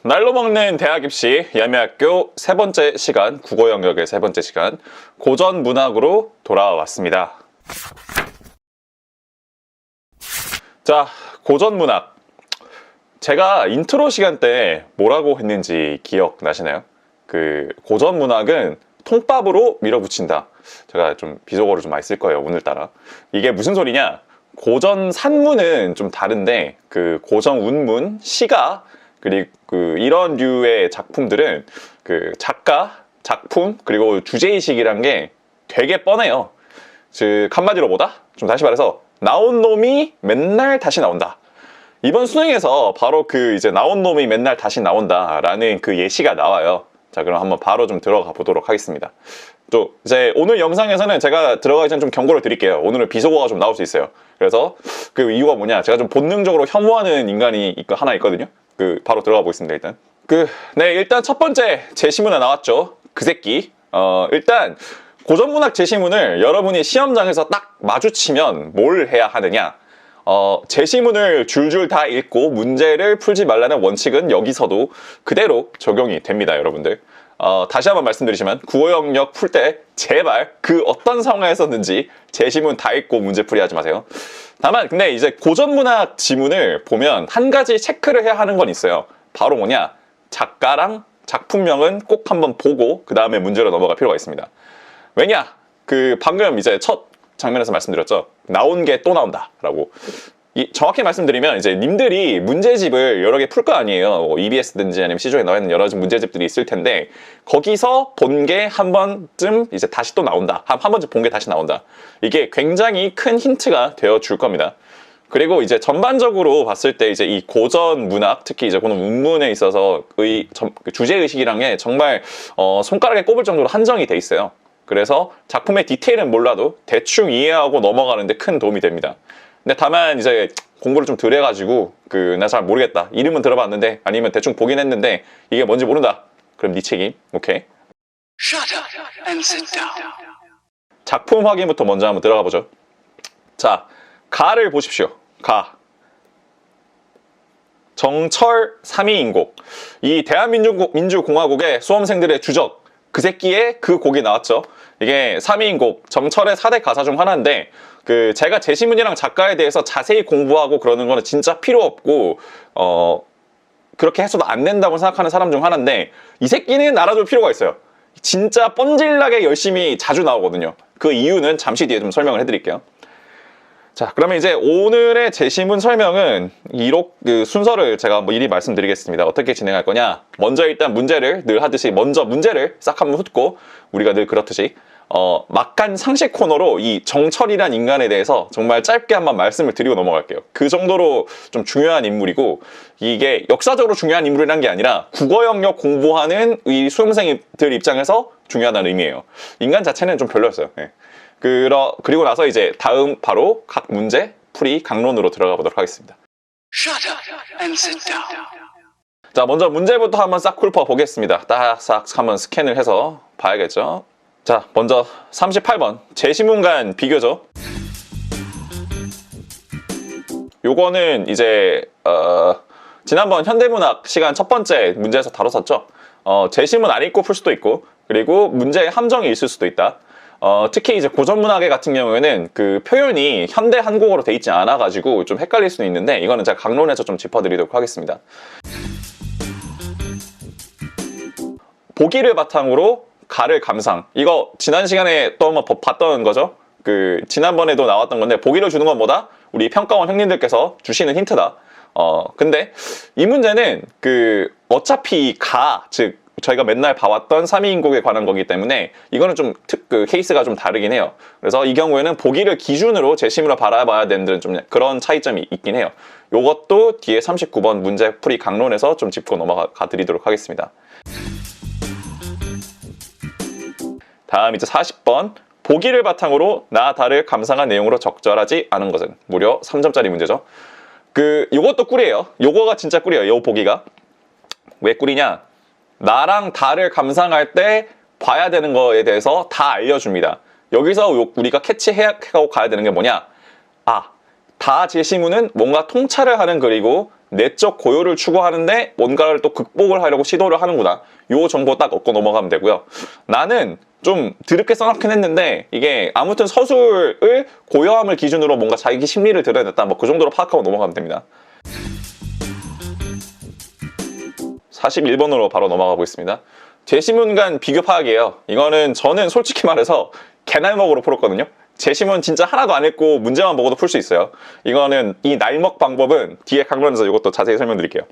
날로 먹는 대학 입시 야매학교 세 번째 시간, 국어 영역의 세 번째 시간, 고전 문학으로 돌아왔습니다. 자, 고전 문학. 제가 인트로 시간 때 뭐라고 했는지 기억나시나요? 그 고전 문학은 통밥으로 밀어붙인다. 제가 좀 비속어를 좀 많이 쓸 거예요, 오늘따라. 이게 무슨 소리냐? 고전 산문은 좀 다른데 그 고전 운문, 시가 그리고 이런 류의 작품들은 그 작가, 작품 그리고 주제의식이란 게 되게 뻔해요. 즉 한마디로 뭐다? 좀 다시 말해서 나온 놈이 맨날 다시 나온다. 이번 수능에서 바로 그 이제 나온 놈이 맨날 다시 나온다라는 그 예시가 나와요. 자, 그럼 한번 바로 좀 들어가 보도록 하겠습니다. 또 이제 오늘 영상에서는 제가 들어가기 전에 좀 경고를 드릴게요. 오늘은 비속어가 좀 나올 수 있어요. 그래서 그 이유가 뭐냐? 제가 좀 본능적으로 혐오하는 인간이 하나 있거든요. 바로 들어가 보겠습니다. 일단 일단 첫 번째 제시문에 나왔죠. 그 새끼. 일단 고전문학 제시문을 여러분이 시험장에서 딱 마주치면 뭘 해야 하느냐? 제시문을 줄줄 다 읽고 문제를 풀지 말라는 원칙은 여기서도 그대로 적용이 됩니다, 여러분들. 다시 한번 말씀드리지만 국어 영역 풀 때 제발 그 어떤 상황에서든지 제시문 다 읽고 문제풀이 하지 마세요. 다만 근데 이제 고전문학 지문을 보면 한 가지 체크를 해야 하는 건 있어요. 바로 뭐냐? 작가랑 작품명은 꼭 한번 보고 그 다음에 문제로 넘어갈 필요가 있습니다. 왜냐? 방금 이제 첫 장면에서 말씀드렸죠. 나온 게 또 나온다 라고. 정확히 말씀드리면 이제 님들이 문제집을 여러 개 풀 거 아니에요. EBS든지 아니면 시중에 나와 있는 여러 가지 문제집들이 있을 텐데 거기서 본 게 한 번쯤 이제 다시 또 나온다. 한 번쯤 본 게 다시 나온다. 이게 굉장히 큰 힌트가 되어 줄 겁니다. 그리고 이제 전반적으로 봤을 때 이제 이 고전 문학, 특히 이제 고전 문문에 있어서 주제 의식이란 게 정말 손가락에 꼽을 정도로 한정이 돼 있어요. 그래서 작품의 디테일은 몰라도 대충 이해하고 넘어가는데 큰 도움이 됩니다. 근데 다만 이제 공부를 좀 덜 해가지고 나 잘 모르겠다. 이름은 들어봤는데 아니면 대충 보긴 했는데 이게 뭔지 모른다. 그럼 네 책임. 오케이. Shut up and sit down. 작품 확인부터 먼저 한번 들어가 보죠. 자, 가를 보십시오. 가. 정철 3.2인곡. 이 대한민주공화국의 수험생들의 주적. 그 새끼의 그 곡이 나왔죠. 이게 3.2인곡, 정철의 4대 가사 중 하나인데 제가 제시문이랑 작가에 대해서 자세히 공부하고 그러는 거는 진짜 필요 없고 그렇게 해서도 안 된다고 생각하는 사람 중 하나인데 이 새끼는 알아둘 필요가 있어요. 진짜 뻔질나게 열심히 자주 나오거든요. 그 이유는 잠시 뒤에 좀 설명을 해드릴게요. 자, 그러면 이제 오늘의 제시문 설명은 순서를 제가 미리 말씀드리겠습니다. 어떻게 진행할 거냐? 먼저 일단 문제를 늘 하듯이 먼저 문제를 싹 한번 훑고 우리가 늘 그렇듯이 막간 상식 코너로 이 정철이란 인간에 대해서 정말 짧게 한번 말씀을 드리고 넘어갈게요. 그 정도로 좀 중요한 인물이고 이게 역사적으로 중요한 인물이란 게 아니라 국어 영역 공부하는 이 수험생들 입장에서 중요하다는 의미예요. 인간 자체는 좀 별로였어요. 네. 그리고 나서 이제 다음 바로 각 문제 풀이 강론으로 들어가 보도록 하겠습니다. Shut up and sit down. 자, 먼저 문제부터 한번 싹 훑어 보겠습니다. 싹 한번 스캔을 해서 봐야겠죠. 자, 먼저 38번 제시문간 비교죠. 요거는 이제 지난번 현대문학 시간 첫 번째 문제에서 다뤘었죠. 제시문 안 읽고 풀 수도 있고 그리고 문제에 함정이 있을 수도 있다. 특히 이제 고전문학의 같은 경우에는 그 표현이 현대 한국어로 돼 있지 않아 가지고 좀 헷갈릴 수는 있는데 이거는 제가 강론에서 좀 짚어드리도록 하겠습니다. 보기를 바탕으로 가를 감상. 이거 지난 시간에 또 한번 봤던 거죠. 지난번에도 나왔던 건데 보기를 주는 건 뭐다? 우리 평가원 형님들께서 주시는 힌트다. 근데 이 문제는 어차피 즉 저희가 맨날 봐왔던 3.2인곡에 관한 거기 때문에 이거는 좀 케이스가 좀 다르긴 해요. 그래서 이 경우에는 보기를 기준으로 제시문을 바라봐야 되는 좀 그런 차이점이 있긴 해요. 요것도 뒤에 39번 문제 풀이 강론에서 좀 짚고 넘어가 드리도록 하겠습니다. 다음 이제 40번 보기를 바탕으로 나다를 감상한 내용으로 적절하지 않은 것은 무려 3점짜리 문제죠. 요것도 꿀이에요. 요거가 진짜 꿀이에요. 요 보기가. 왜 꿀이냐? 나랑 다를 감상할 때 봐야 되는 거에 대해서 다 알려줍니다. 여기서 우리가 캐치하고 가야 되는 게 뭐냐? 다 제시문은 뭔가 통찰을 하는 글이고 내적 고요를 추구하는데 뭔가를 또 극복을 하려고 시도를 하는구나. 요 정보 딱 얻고 넘어가면 되고요. 나는 좀 드럽게 써놓긴 했는데 이게 아무튼 서술을 고요함을 기준으로 뭔가 자기 심리를 드러냈다. 뭐 그 정도로 파악하고 넘어가면 됩니다. 41번으로 바로 넘어가 보겠습니다. 제시문 간 비교 파악이에요. 이거는 저는 솔직히 말해서 개날먹으로 풀었거든요. 제시문 진짜 하나도 안 읽고 문제만 보고도 풀 수 있어요. 이거는 이 날먹 방법은 뒤에 강론에서 이것도 자세히 설명드릴게요.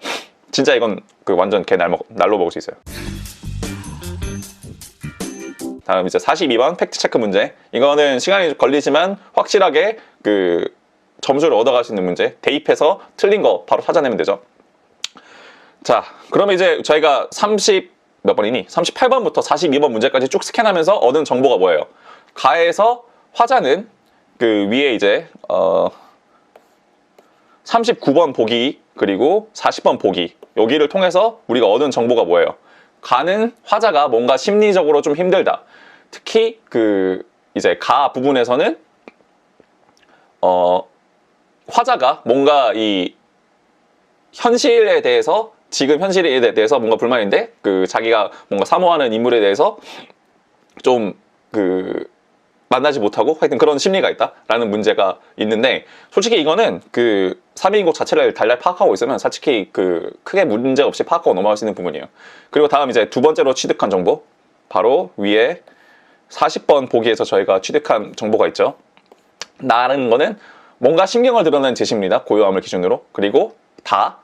진짜 이건 그 완전 날로 먹을 수 있어요. 다음 이제 42번 팩트체크 문제. 이거는 시간이 좀 걸리지만 확실하게 그 점수를 얻어갈 수 있는 문제. 대입해서 틀린 거 바로 찾아내면 되죠. 자, 그러면 이제 저희가 몇 번이니? 38번부터 42번 문제까지 쭉 스캔하면서 얻은 정보가 뭐예요? 가에서 화자는 그 위에 이제 39번 보기 그리고 40번 보기 여기를 통해서 우리가 얻은 정보가 뭐예요? 가는 화자가 뭔가 심리적으로 좀 힘들다. 특히 그 이제 가 부분에서는 화자가 뭔가 이 현실에 대해서 지금 현실에 대해서 뭔가 불만인데 그 자기가 뭔가 사모하는 인물에 대해서 좀 그 만나지 못하고 하여튼 그런 심리가 있다라는 문제가 있는데 솔직히 이거는 그 3인국 자체를 달달 파악하고 있으면 솔직히 그 크게 문제 없이 파악하고 넘어갈 수 있는 부분이에요. 그리고 다음 이제 두 번째로 취득한 정보 바로 위에 40번 보기에서 저희가 취득한 정보가 있죠. 나라는 거는 뭔가 신경을 드러낸 제시문이다. 고요함을 기준으로. 그리고 다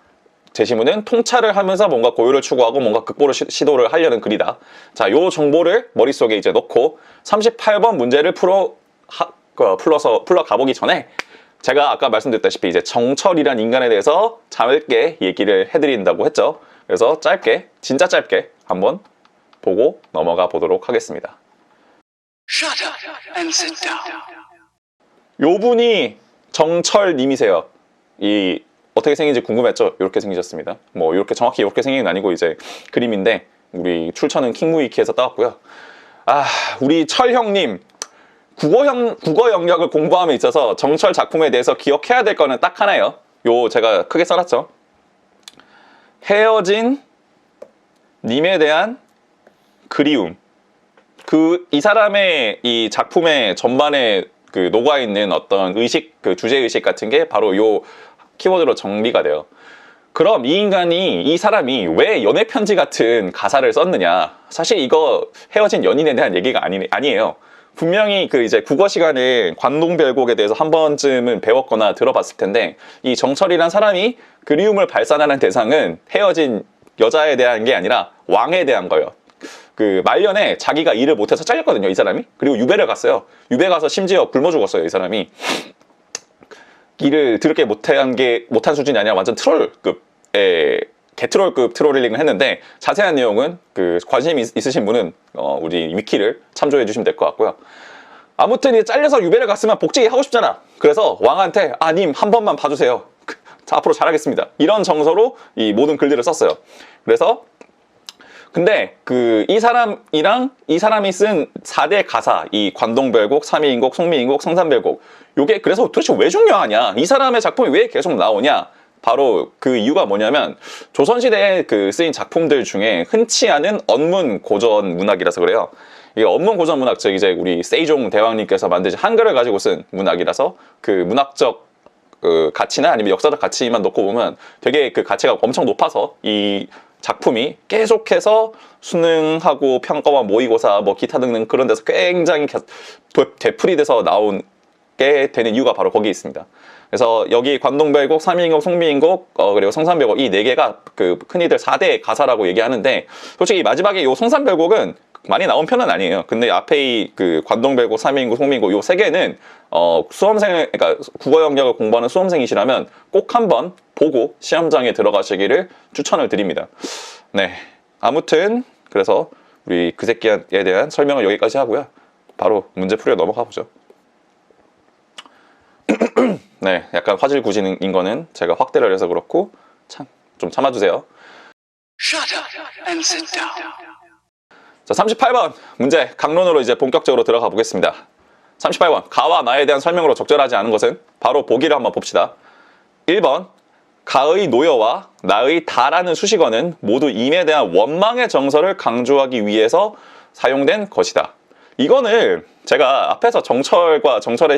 제시문은 통찰을 하면서 뭔가 고요를 추구하고 뭔가 극복을 시도를 하려는 글이다. 자, 요 정보를 머릿속에 이제 넣고 38번 문제를 풀어 가보기 전에 제가 아까 말씀드렸다시피 이제 정철이란 인간에 대해서 짧게 얘기를 해드린다고 했죠. 그래서 짧게, 진짜 짧게 한번 보고 넘어가 보도록 하겠습니다. Shut up and sit down. 요 분이 정철님이세요. 이 어떻게 생긴지 궁금했죠? 이렇게 생기셨습니다. 뭐 이렇게 정확히 이렇게 생긴 건 아니고 이제 그림인데 우리 출처는 킹무위키에서 따왔고요. 아, 우리 철 형님 국어 영역을 공부함에 있어서 정철 작품에 대해서 기억해야 될 거는 딱 하나예요. 요 제가 크게 써놨죠. 헤어진 님에 대한 그리움. 이 사람의 이 작품의 전반에 그 녹아있는 어떤 의식, 그 주제의식 같은 게 바로 요 키워드로 정리가 돼요. 그럼 이 사람이 왜 연애편지 같은 가사를 썼느냐? 사실 이거 헤어진 연인에 대한 얘기가 아니에요. 분명히 그 이제 국어 시간에 관동별곡에 대해서 한 번쯤은 배웠거나 들어봤을 텐데 이 정철이란 사람이 그리움을 발산하는 대상은 헤어진 여자에 대한 게 아니라 왕에 대한 거예요. 그 말년에 자기가 일을 못해서 잘렸거든요, 이 사람이. 그리고 유배를 갔어요. 유배 가서 심지어 굶어 죽었어요, 이 사람이. 일을 드럽게 못한 수준이 아니라 완전 트롤급의 개트롤급 트롤링을 했는데 자세한 내용은 그 관심 있으신 분은 우리 위키를 참조해 주시면 될 것 같고요. 아무튼 이제 잘려서 유배를 갔으면 복직이 하고 싶잖아. 그래서 왕한테 님 한 번만 봐주세요. 앞으로 잘하겠습니다. 이런 정서로 이 모든 글들을 썼어요. 그래서 근데 이 사람이 쓴 4대 가사, 이 관동별곡, 삼위인곡, 송미인곡, 성산별곡, 요게 그래서 도대체 왜 중요하냐? 이 사람의 작품이 왜 계속 나오냐? 바로 그 이유가 뭐냐면 조선시대에 쓰인 작품들 중에 흔치 않은 언문 고전 문학이라서 그래요. 이 언문 고전 문학, 즉 이제 우리 세이종 대왕님께서 만드신 한글을 가지고 쓴 문학이라서 그 문학적 가치나 아니면 역사적 가치만 놓고 보면 되게 그 가치가 엄청 높아서 이 작품이 계속해서 수능하고 평가와 모의고사 뭐 기타 등등 그런 데서 굉장히 되풀이돼서 나오게 되는 이유가 바로 거기에 있습니다. 그래서 여기 관동별곡, 삼위인곡, 송미인곡, 그리고 성산별곡 이 네 개가 그 흔히들 4대 가사라고 얘기하는데 솔직히 마지막에 요 성산별곡은 많이 나온 편은 아니에요. 근데 앞에 이 그 관동별곡, 삼위인곡, 송미인곡 요 세 개는 그러니까 국어 영역을 공부하는 수험생이시라면 꼭 한번 보고 시험장에 들어가시기를 추천을 드립니다. 네, 아무튼 그래서 우리 그 새끼에 대한 설명을 여기까지 하고요. 바로 문제 풀이로 넘어가 보죠. 네, 약간 화질 구진인 거는 제가 확대를 해서 그렇고 좀 참아주세요. Shut up and sit down. 자, 38번 문제 강론으로 이제 본격적으로 들어가 보겠습니다. 38번. 가와 나에 대한 설명으로 적절하지 않은 것은? 바로 보기를 한번 봅시다. 1번. 가의 노여와 나의 다라는 수식어는 모두 임에 대한 원망의 정서를 강조하기 위해서 사용된 것이다. 이거는 제가 앞에서 정철과 정철의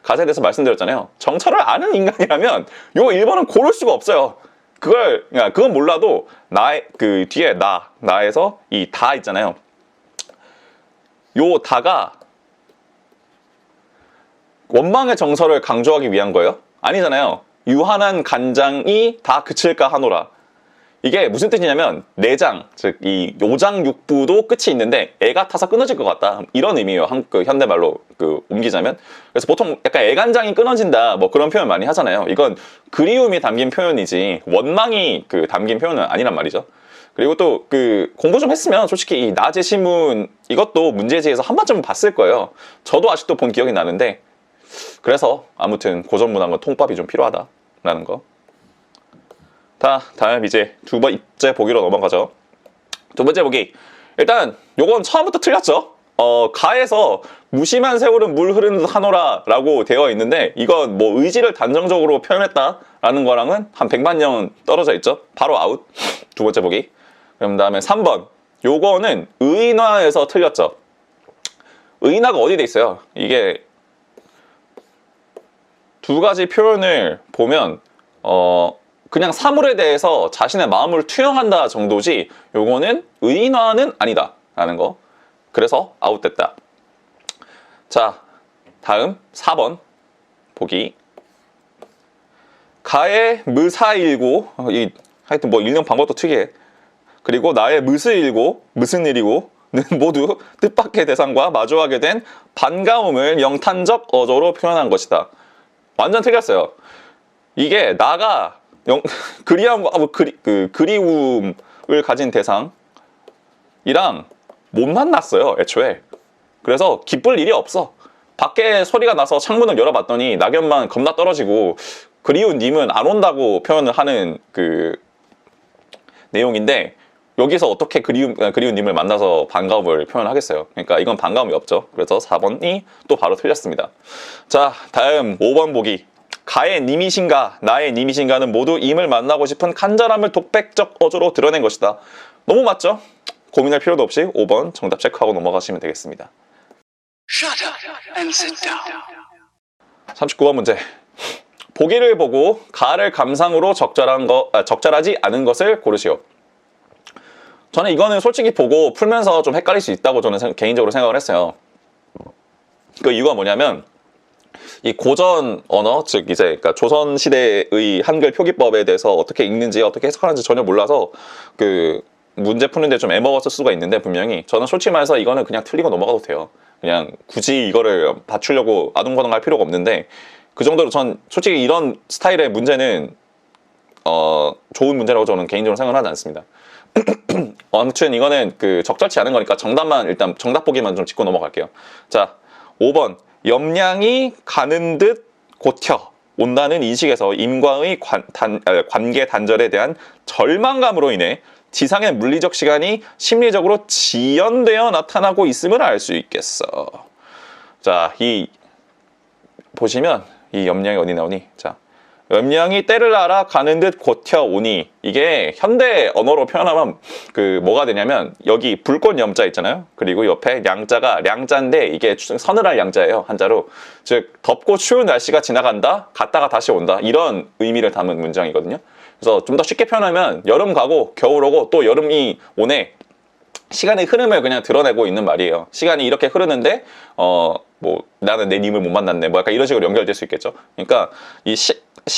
가사에 대해서 말씀드렸잖아요. 정철을 아는 인간이라면 요 1번은 고를 수가 없어요. 그건 몰라도 나의 그 뒤에 나에서 이 다 있잖아요. 요 다가 원망의 정서를 강조하기 위한 거예요? 아니잖아요. 유한한 간장이 다 그칠까 하노라. 이게 무슨 뜻이냐면 내장, 즉 이 요장육부도 끝이 있는데 애가 타서 끊어질 것 같다. 이런 의미예요. 현대말로 옮기자면. 그래서 보통 약간 애간장이 끊어진다 뭐 그런 표현 많이 하잖아요. 이건 그리움이 담긴 표현이지 원망이 담긴 표현은 아니란 말이죠. 그리고 또 공부 좀 했으면 솔직히 이 낮의 시문 이것도 문제지에서 한 번쯤은 봤을 거예요. 저도 아직도 본 기억이 나는데 그래서 아무튼 고전 문학은 통밥이 좀 필요하다라는 거. 다음 이제 두 번째 보기로 넘어가죠. 두 번째 보기. 일단 요건 처음부터 틀렸죠. 가에서 무심한 세월은 물 흐르는 하노라 라고 되어 있는데 이건 뭐 의지를 단정적으로 표현했다라는 거랑은 한 100만 년 떨어져 있죠. 바로 아웃. 두 번째 보기. 그럼 다음에 3번. 요거는 의인화에서 틀렸죠. 의인화가 어디 돼 있어요? 이게 두 가지 표현을 보면 그냥 사물에 대해서 자신의 마음을 투영한다 정도지 요거는 의인화는 아니다 라는 거. 그래서 아웃됐다. 자, 다음 4번 보기. 가의 무사일고 하여튼 뭐 읽는 방법도 특이해. 그리고 나의 무스일고 무슨 일이고 는 모두 뜻밖의 대상과 마주하게 된 반가움을 영탄적 어조로 표현한 것이다. 완전 틀렸어요. 이게 나가 그리움을 가진 대상이랑 못 만났어요, 애초에. 그래서 기쁠 일이 없어. 밖에 소리가 나서 창문을 열어봤더니 낙엽만 겁나 떨어지고 그리운 님은 안 온다고 표현을 하는 내용인데 여기서 어떻게 그리운 님을 만나서 반가움을 표현하겠어요. 그러니까 이건 반가움이 없죠. 그래서 4번이 또 바로 틀렸습니다. 자, 다음 5번 보기. 가의 님이신가 나의 님이신가는 모두 임을 만나고 싶은 간절함을 독백적 어조로 드러낸 것이다. 너무 맞죠? 고민할 필요도 없이 5번 정답 체크하고 넘어가시면 되겠습니다. Shut up and sit down. 39번 문제. 보기를 보고 가를 감상으로 적절하지 않은 것을 고르시오. 저는 이거는 솔직히 보고 풀면서 좀 헷갈릴 수 있다고 저는 개인적으로 생각을 했어요. 그 이유가 뭐냐면 이 고전 언어, 즉 이제 그러니까 조선 시대의 한글 표기법에 대해서 어떻게 읽는지 어떻게 해석하는지 전혀 몰라서 문제 푸는데 좀 애먹었을 수가 있는데 분명히 저는 솔직히 말해서 이거는 그냥 틀리고 넘어가도 돼요. 그냥 굳이 이거를 맞추려고 아둥바둥할 필요가 없는데 그 정도로 전 솔직히 이런 스타일의 문제는 좋은 문제라고 저는 개인적으로 생각을 하지 않습니다. 아무튼 이거는 적절치 않은 거니까 일단 정답 보기만 좀 짚고 넘어갈게요. 자, 5번. 염량이 가는 듯 고텨 온다는 인식에서 임과의 관계 단절에 대한 절망감으로 인해 지상의 물리적 시간이 심리적으로 지연되어 나타나고 있음을 알 수 있겠어. 자, 보시면 이 염량이 어디 나오니? 자, 염량이 때를 알아 가는 듯 고텨 오니 이게 현대 언어로 표현하면 뭐가 되냐면 여기 불꽃 염자 있잖아요. 그리고 옆에 양자가 량자인데 이게 서늘할 양자예요. 한자로. 즉 덥고 추운 날씨가 지나간다 갔다가 다시 온다 이런 의미를 담은 문장이거든요. 그래서 좀 더 쉽게 표현하면 여름 가고 겨울 오고 또 여름이 오네. 시간의 흐름을 그냥 드러내고 있는 말이에요. 시간이 이렇게 흐르는데 나는 내 님을 못 만났네. 약간 이런 식으로 연결될 수 있겠죠. 그러니까 이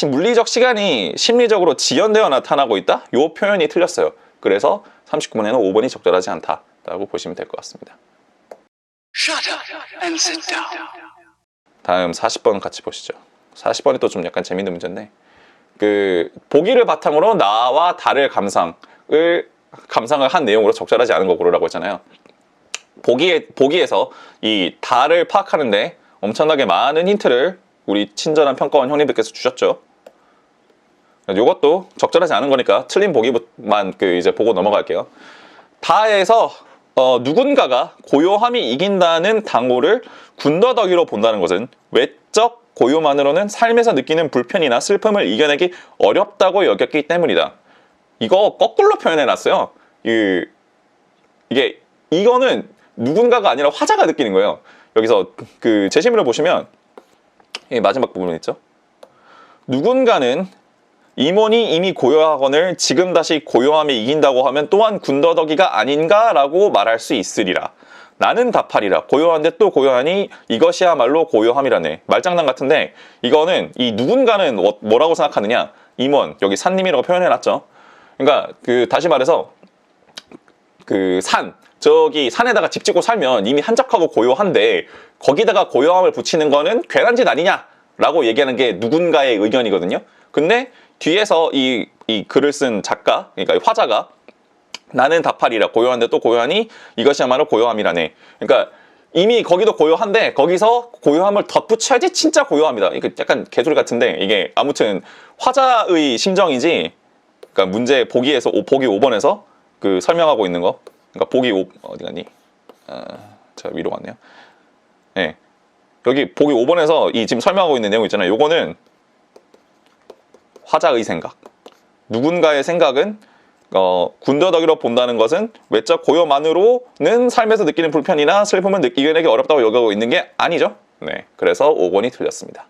물리적 시간이 심리적으로 지연되어 나타나고 있다? 이 표현이 틀렸어요. 그래서 39번에는 5번이 적절하지 않다라고 보시면 될 것 같습니다. Shut up and sit down. 다음 40번 같이 보시죠. 40번이 또 좀 약간 재밌는 문제인데 보기를 바탕으로 나와 다를 감상을 한 내용으로 적절하지 않은 거 고르라고 했잖아요. 보기에서 이 다를 파악하는데 엄청나게 많은 힌트를 우리 친절한 평가원 형님들께서 주셨죠. 이것도 적절하지 않은 거니까 틀린 보기만 이제 보고 넘어갈게요. 다에서 누군가가 고요함이 이긴다는 당호를 군더더기로 본다는 것은 외적 고요만으로는 삶에서 느끼는 불편이나 슬픔을 이겨내기 어렵다고 여겼기 때문이다. 이거 거꾸로 표현해놨어요. 이거는 누군가가 아니라 화자가 느끼는 거예요. 여기서 그 제시문을 보시면 이 마지막 부분 있죠. 누군가는 임원이 이미 고요하거늘 지금 다시 고요함이 이긴다고 하면 또한 군더더기가 아닌가라고 말할 수 있으리라. 나는 답하리라. 고요한데 또 고요하니 이것이야말로 고요함이라네. 말장난 같은데 이거는 이 누군가는 뭐라고 생각하느냐. 임원, 여기 산님이라고 표현해놨죠. 그러니까 다시 말해서 저기 산에다가 집 짓고 살면 이미 한적하고 고요한데 거기다가 고요함을 붙이는 거는 괜한 짓 아니냐라고 얘기하는 게 누군가의 의견이거든요. 근데 뒤에서 이 글을 쓴 작가, 그러니까 화자가 나는 답하리라. 고요한데 또 고요하니 이것이야말로 고요함이라네. 그러니까 이미 거기도 고요한데 거기서 고요함을 덧붙여야지 진짜 고요합니다. 이게 약간 개소리 같은데 이게 아무튼 화자의 심정이지. 그러니까 문제 보기 5번에서 그 설명하고 있는 거. 그러니까 보기 5 어디 갔니? 자 위로 갔네요. 네. 여기 보기 5번에서 이 지금 설명하고 있는 내용 있잖아요. 요거는 화자의 생각. 누군가의 생각은 군더더기로 본다는 것은 외적 고요만으로는 삶에서 느끼는 불편이나 슬픔을 이겨내기 어렵다고 여기고 있는 게 아니죠. 네, 그래서 5번이 틀렸습니다.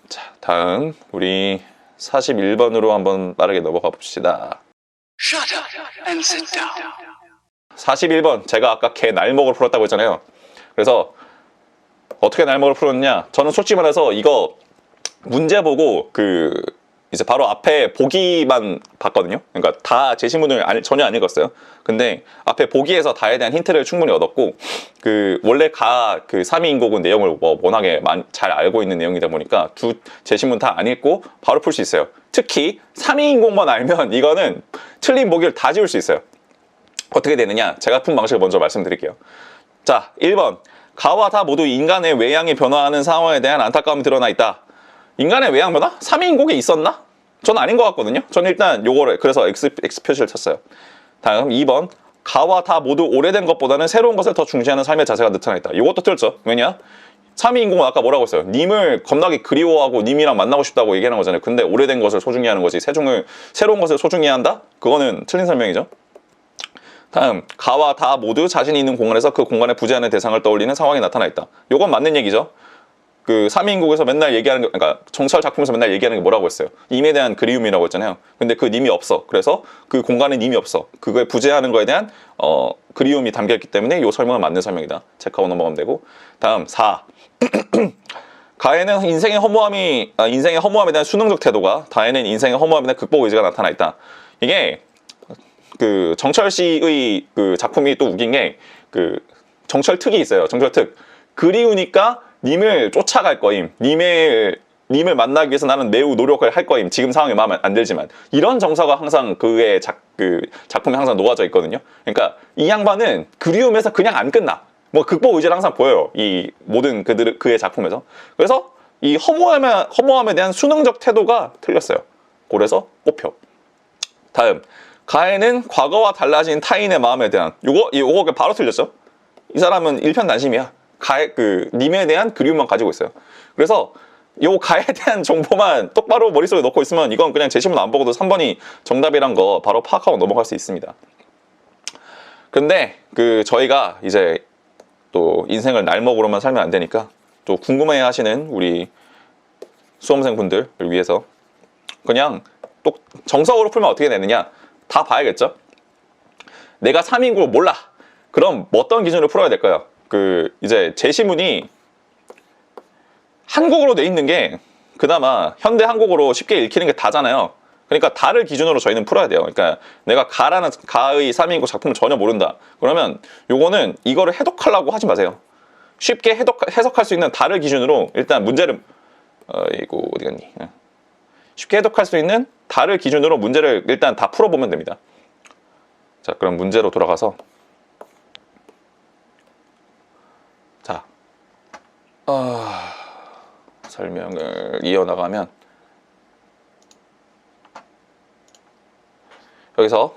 자, 다음 우리 41번으로 한번 빠르게 넘어가 봅시다. Shut up and sit down. 41번 제가 아까 개 날먹을 풀었다고 했잖아요. 그래서 어떻게 날먹을 풀었냐? 저는 솔직히 말해서 이거 문제 보고 이제 바로 앞에 보기만 봤거든요. 그러니까 다 제시문을 전혀 안 읽었어요. 근데 앞에 보기에서 다에 대한 힌트를 충분히 얻었고 원래 그 3위 인곡은 내용을 워낙에 잘 알고 있는 내용이다 보니까 두 제시문 다 안 읽고 바로 풀 수 있어요. 특히 3위 인곡만 알면 이거는 틀린 보기를 다 지울 수 있어요. 어떻게 되느냐? 제가 푼 방식을 먼저 말씀드릴게요. 자, 1번 가와 다 모두 인간의 외양이 변화하는 상황에 대한 안타까움이 드러나 있다. 인간의 외양 변화? 3위 인곡에 있었나? 전 아닌 것 같거든요. 저는 일단 요거를 그래서 X 표시를 쳤어요. 다음 2번 가와 다 모두 오래된 것보다는 새로운 것을 더 중시하는 삶의 자세가 나타나 있다. 이것도 틀렸죠. 왜냐? 3위 인공은 아까 뭐라고 했어요? 님을 겁나게 그리워하고 님이랑 만나고 싶다고 얘기하는 거잖아요. 근데 오래된 것을 소중히 하는 거지 새로운 것을 소중히 한다? 그거는 틀린 설명이죠. 다음 가와 다 모두 자신이 있는 공간에서 그 공간에 부재하는 대상을 떠올리는 상황이 나타나 있다. 요건 맞는 얘기죠. 3인국에서 맨날 얘기하는 게, 그러니까 정철 작품에서 맨날 얘기하는 게 뭐라고 했어요? 님에 대한 그리움이라고 했잖아요. 근데 그 님이 없어. 그래서 그 공간에 님이 없어. 그거에 부재하는 거에 대한 그리움이 담겨있기 때문에 이 설명은 맞는 설명이다. 체크하고 넘어가면 되고. 다음 4. 가에는 인생의 허무함에 대한 수능적 태도가, 다에는 인생의 허무함에 대한 극복 의지가 나타나 있다. 이게 정철 씨의 작품이 또 웃긴 게 정철 특이 있어요. 정철 특. 그리우니까 님을 쫓아갈 거임. 님을 만나기 위해서 나는 매우 노력을 할 거임. 지금 상황이 마음에 안 들지만. 이런 정서가 항상 그의 작품에 항상 놓아져 있거든요. 그러니까 이 양반은 그리움에서 그냥 안 끝나. 극복 의지를 항상 보여요. 이 모든 그의 작품에서. 그래서 이 허무함에 대한 수능적 태도가 틀렸어요. 그래서 꼽혀. 다음. 가에는 과거와 달라진 타인의 마음에 대한 요거 바로 틀렸죠. 이 사람은 일편단심이야. 님에 대한 그리움만 가지고 있어요. 그래서 요 가에 대한 정보만 똑바로 머릿속에 넣고 있으면 이건 그냥 제시문 안 보고도 3번이 정답이란 거 바로 파악하고 넘어갈 수 있습니다. 근데 저희가 이제 또 인생을 날먹으로만 살면 안 되니까 또 궁금해 하시는 우리 수험생분들을 위해서 그냥 또 정석으로 풀면 어떻게 되느냐 다 봐야겠죠. 내가 3인국을 몰라. 그럼 어떤 기준으로 풀어야 될까요? 이제 제시문이 한국어로 돼 있는 게 그나마 현대 한국어로 쉽게 읽히는 게 다잖아요. 그러니까 다를 기준으로 저희는 풀어야 돼요. 그러니까 내가 가의 3인국 작품을 전혀 모른다. 그러면 요거는 이거를 해독하려고 하지 마세요. 쉽게 해석할 수 있는 다를 기준으로 일단 문제를 이거 어디 갔니? 쉽게 해독할 수 있는 다를 기준으로 문제를 일단 다 풀어보면 됩니다. 자, 그럼 문제로 돌아가서 자, 설명을 이어나가면 여기서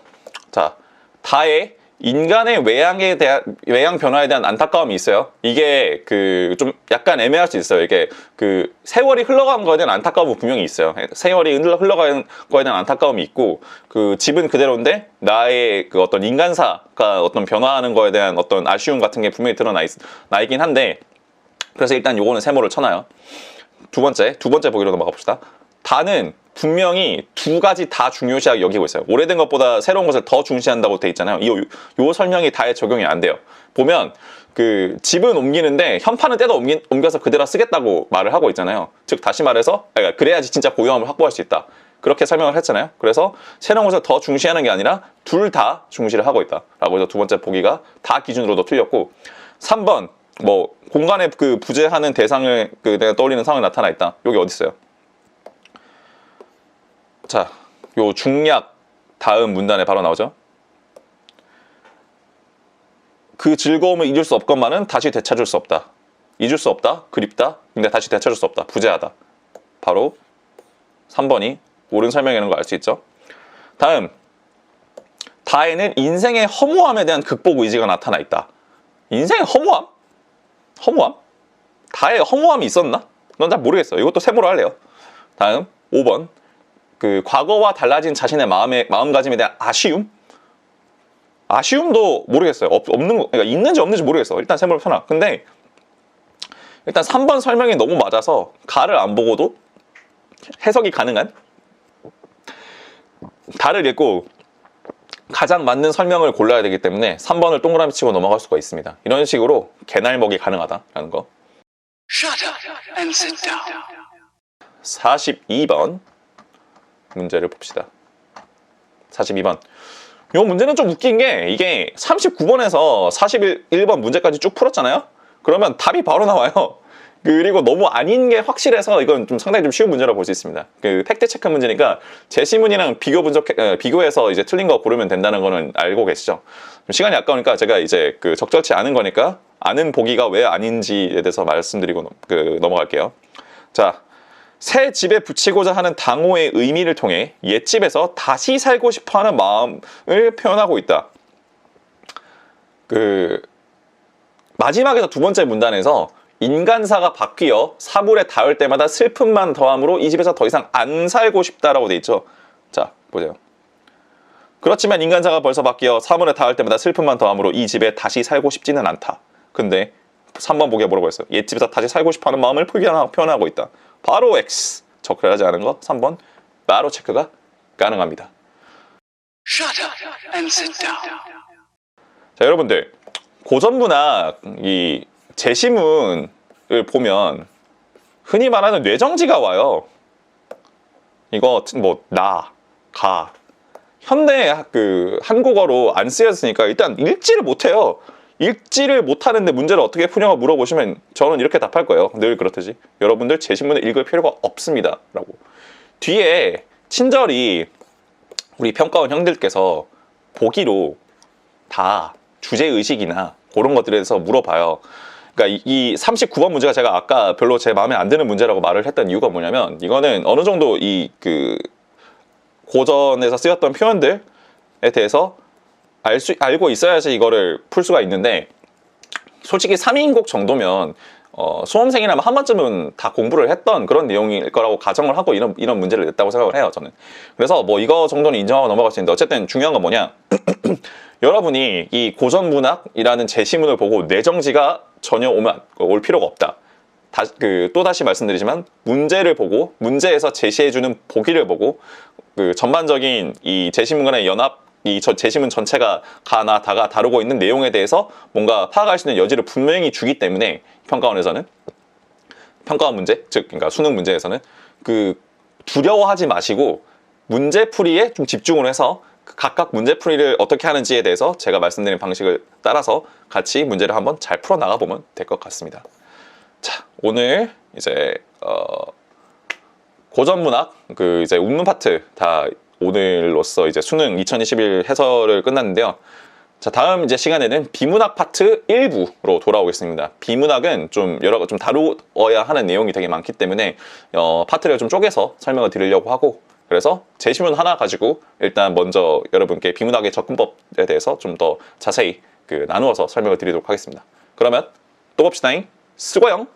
자, 다의 인간의 외양 변화에 대한 안타까움이 있어요. 이게 그 좀 약간 애매할 수 있어요. 이게 그 세월이 흘러간 거에 대한 안타까움은 분명히 있어요. 세월이 흘러간 거에 대한 안타까움이 있고, 그 집은 그대로인데 나의 그 어떤 인간사가 어떤 변화하는 거에 대한 어떤 아쉬움 같은 게 분명히 드러나 있긴 한데, 그래서 일단 요거는 세모를 쳐놔요. 두 번째 보기로 넘어가 봅시다. 다는 분명히 두 가지 다 중요시하게 여기고 있어요. 오래된 것보다 새로운 것을 더 중시한다고 돼 있잖아요. 요 설명이 다에 적용이 안 돼요. 보면 그 집은 옮기는데 현판은 떼도 옮겨서 그대로 쓰겠다고 말을 하고 있잖아요. 즉 다시 말해서 그래야지 진짜 고유함을 확보할 수 있다. 그렇게 설명을 했잖아요. 그래서 새로운 것을 더 중시하는 게 아니라 둘 다 중시를 하고 있다 라고 해서 두 번째 보기가 다 기준으로도 틀렸고, 3번 뭐 공간에 그 부재하는 대상을 그 내가 떠올리는 상황이 나타나 있다. 여기 어디 있어요? 자, 요 중략 다음 문단에 바로 나오죠. 그 즐거움을 잊을 수 없건만은 다시 되찾을 수 없다. 잊을 수 없다. 그립다. 근데 다시 되찾을 수 없다. 부재하다. 바로 3번이 옳은 설명이라는 걸 알 수 있죠. 다음, 다에는 인생의 허무함에 대한 극복 의지가 나타나 있다. 인생의 허무함? 허무함? 다에 허무함이 있었나? 넌 잘 모르겠어. 이것도 세모로 할래요. 다음 5번, 그 과거와 달라진 자신의 마음가짐에 대한 아쉬움? 아쉬움도 모르겠어요. 없는 거, 그러니까 있는지 없는지 모르겠어. 일단 세모를 펴놔. 근데 일단 3번 설명이 너무 맞아서 가를 안 보고도 해석이 가능한, 다를 읽고 가장 맞는 설명을 골라야 되기 때문에 3번을 동그라미 치고 넘어갈 수가 있습니다. 이런 식으로 개날먹이 가능하다라는 거. Shut up and sit down. 42번 문제를 봅시다. 42번. 이 문제는 좀 웃긴 게, 이게 39번에서 41번 문제까지 쭉 풀었잖아요. 그러면 답이 바로 나와요. 그리고 너무 아닌 게 확실해서 이건 좀 상당히 좀 쉬운 문제라고 볼 수 있습니다. 그 팩트 체크 문제니까 제시문이랑 비교해서 이제 틀린 거 고르면 된다는 거는 알고 계시죠? 좀 시간이 아까우니까 제가 이제 그 적절치 않은 거니까 아는 보기가 왜 아닌지에 대해서 말씀드리고 넘어갈게요. 자, 새 집에 붙이고자 하는 당호의 의미를 통해 옛집에서 다시 살고 싶어하는 마음을 표현하고 있다. 그 마지막에서 두 번째 문단에서 인간사가 바뀌어 사물에 닿을 때마다 슬픔만 더함으로 이 집에서 더 이상 안 살고 싶다라고 돼 있죠. 자, 보세요. 그렇지만 인간사가 벌써 바뀌어 사물에 닿을 때마다 슬픔만 더함으로 이 집에 다시 살고 싶지는 않다. 근데 3번 보기에 뭐라고 했어요? 옛집에서 다시 살고 싶어하는 마음을 표현하고 있다. 바로 X. 적절하지 않은 거 3번 바로 체크가 가능합니다. Shut up and sit down. 자, 여러분들, 고전문학 이 제시문을 보면 흔히 말하는 뇌정지가 와요. 이거 뭐 나, 가, 현대 그 한국어로 안 쓰였으니까 일단 읽지를 못해요. 읽지를 못하는데 문제를 어떻게 푸냐고 물어보시면 저는 이렇게 답할 거예요. 늘 그렇듯이 여러분들 제시문을 읽을 필요가 없습니다 라고. 뒤에 친절히 우리 평가원 형들께서 보기로 다 주제의식이나 그런 것들에 대해서 물어봐요. 그러니까 이 39번 문제가 제가 아까 별로 제 마음에 안 드는 문제라고 말을 했던 이유가 뭐냐면, 이거는 어느 정도 이 그 고전에서 쓰였던 표현들에 대해서 알고 있어야지 이거를 풀 수가 있는데, 솔직히 3인국 정도면 수험생이라면 한 번쯤은 다 공부를 했던 그런 내용일 거라고 가정을 하고 이런 문제를 냈다고 생각을 해요, 저는. 그래서 뭐 이거 정도는 인정하고 넘어갈 수 있는데, 어쨌든 중요한 건 뭐냐 여러분이 이 고전문학이라는 제시문을 보고 뇌정지가 전혀 올 필요가 없다. 또다시 말씀드리지만 문제를 보고 문제에서 제시해주는 보기를 보고 그 전반적인 이 제시문간의 연합, 이 제시문 전체가 가나 다가 다루고 있는 내용에 대해서 뭔가 파악할 수 있는 여지를 분명히 주기 때문에 평가원 문제, 즉 그러니까 수능 문제에서는 그 두려워하지 마시고 문제풀이에 좀 집중을 해서 각각 문제풀이를 어떻게 하는지에 대해서 제가 말씀드린 방식을 따라서 같이 문제를 한번 잘 풀어 나가 보면 될 것 같습니다. 자, 오늘 이제 고전문학 그 이제 웃는 파트 다 오늘로써 이제 수능 2021 해설을 끝났는데요. 자, 다음 이제 시간에는 비문학 파트 1부로 돌아오겠습니다. 비문학은 좀 다루어야 하는 내용이 되게 많기 때문에 파트를 좀 쪼개서 설명을 드리려고 하고, 그래서 제시문 하나 가지고 일단 먼저 여러분께 비문학의 접근법에 대해서 좀 더 자세히 나누어서 설명을 드리도록 하겠습니다. 그러면 또 봅시다잉. 수고영.